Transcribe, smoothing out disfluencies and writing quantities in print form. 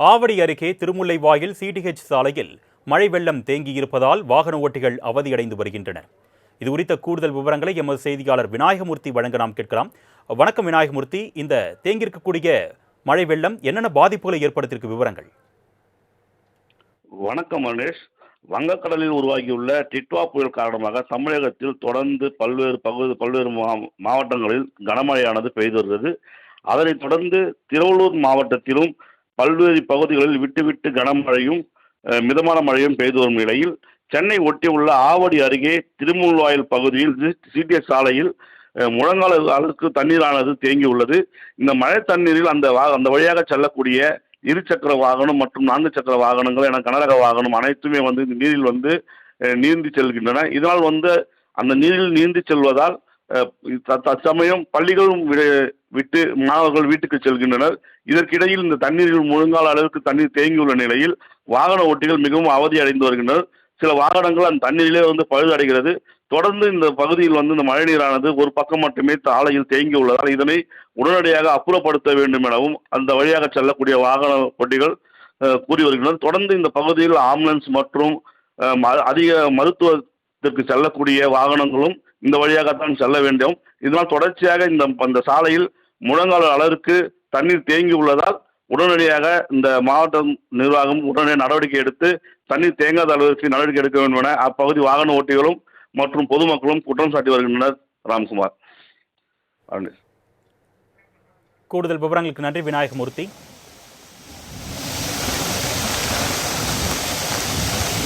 ஆவடி அருகே திருமுல்லைவாயில் சிடிஹெச் சாலையில் மழை வெள்ளம் தேங்கியிருப்பதால் வாகன ஓட்டிகள் அவதியடைந்து வருகின்றனர். இதுகுறித்த கூடுதல் விவரங்களை எமது செய்தியாளர் விநாயகமூர்த்தி வழங்க நாம் கேட்கலாம். வணக்கம் விநாயகமூர்த்தி, இந்த தேங்கியிருக்கக்கூடிய மழை வெள்ளம் என்னென்ன பாதிப்புகளை ஏற்படுத்தியிருக்கு விவரங்கள்? வணக்கம் மகேஷ். வங்கக்கடலில் உருவாகியுள்ள டிட்வா புயல் காரணமாக தமிழகத்தில் தொடர்ந்து பல்வேறு மாவட்டங்களில் கனமழையானது பெய்து வருகிறது. அதனைத் தொடர்ந்து திருவள்ளூர் மாவட்டத்திலும் பல்வேறு பகுதிகளில் விட்டு கனமழையும் மிதமான மழையும் பெய்து வரும் நிலையில் சென்னை ஒட்டியுள்ள ஆவடி அருகே திருமுல்வாயில் பகுதியில் சிடிஎஸ் சாலையில் முழங்கால அளவுக்கு தண்ணீரானது தேங்கியுள்ளது. இந்த மழை தண்ணீரில் அந்த வழியாக செல்லக்கூடிய இருசக்கர வாகனம் மற்றும் 4 சக்கர வாகனங்கள் என கனரக வாகனம் அனைத்துமே இந்த நீரில் நீந்தி செல்கின்றன. இதனால் அந்த நீரில் நீந்தி செல்வதால் தற்சமயம் பள்ளிகளும் விட்டு மாணவர்கள் வீட்டுக்கு செல்கின்றனர். இதற்கிடையில் இந்த தண்ணீரில் முழுங்கால அளவுக்கு தண்ணீர் தேங்கியுள்ள நிலையில் வாகன ஓட்டிகள் மிகவும் அவதி அடைந்து வருகின்றனர். சில வாகனங்கள் அந்த தண்ணீரிலே பழுதடைகிறது. தொடர்ந்து இந்த பகுதியில் இந்த மழை நீரானது ஒரு பக்கம் மட்டுமே சாலையில் தேங்கி உள்ளதால் இதனை உடனடியாக அப்புறப்படுத்த வேண்டும் எனவும் அந்த வழியாக செல்லக்கூடிய வாகன ஓட்டிகள் கூறி வருகின்றனர். தொடர்ந்து இந்த பகுதியில் ஆம்புலன்ஸ் மற்றும் அதிக மருத்துவத்திற்கு செல்லக்கூடிய வாகனங்களும் இந்த வழியாகத்தான் செல்ல வேண்டும். இதனால் தொடர்ச்சியாக இந்த சாலையில் முழங்கால அளவிற்கு தண்ணீர் தேங்கி உள்ளதால் உடனடியாக இந்த மாவட்ட நிர்வாகம் உடனே நடவடிக்கை எடுத்து தண்ணீர் தேங்காத அளவிற்கு நடவடிக்கை எடுக்க வேண்டும் என அப்பகுதி வாகன ஓட்டிகளும் மற்றும் பொதுமக்களும் குற்றம் சாட்டி வருகின்றனர். ராம்குமார். கூடுதல் விவரங்களுக்கு நன்றி விநாயகமூர்த்தி.